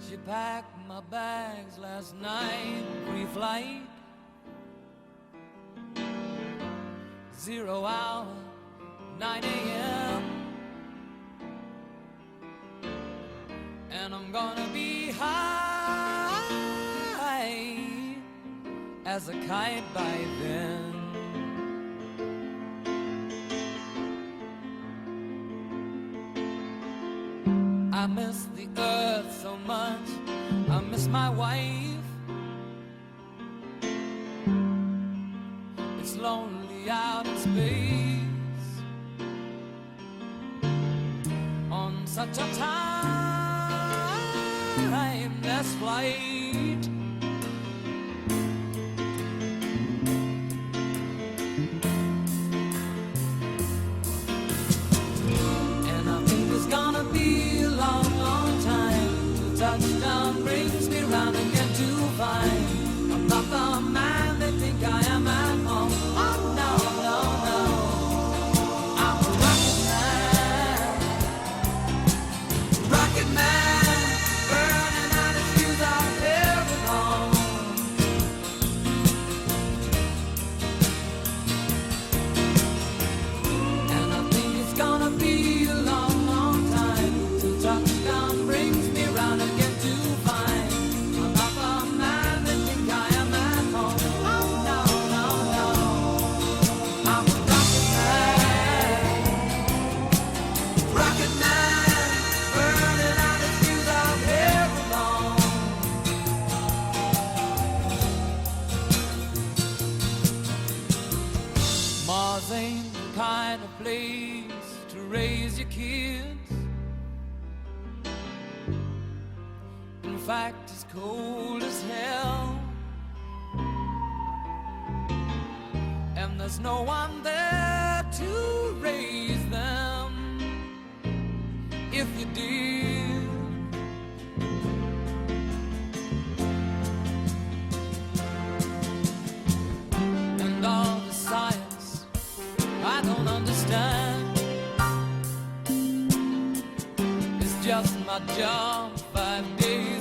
She packed my bags last night, pre-flight, 0 hour, 9 a.m. And I'm gonna be high as a kite by then. I miss the earth so much, I miss my wife. It's lonely out in space on such a timeless flight. And I think it's gonna be a long, long time till touchdown brings me round again to find I'm not the man they think I am at home. Oh no, no, no, I'm a rocket man, burning out his fuse out there at home. And I think it's gonna be a long, long time till touchdown brings me round again to find I'm not the man they think I am at home. Oh no, no, no, I'm a rocket man, burning out his fuse out there alone. Mars ain't the kind of place to raise your kids. In fact, it's cold as hell, and there's no one there to raise them if you did. And all the science I don't understand, it's just my job 5 days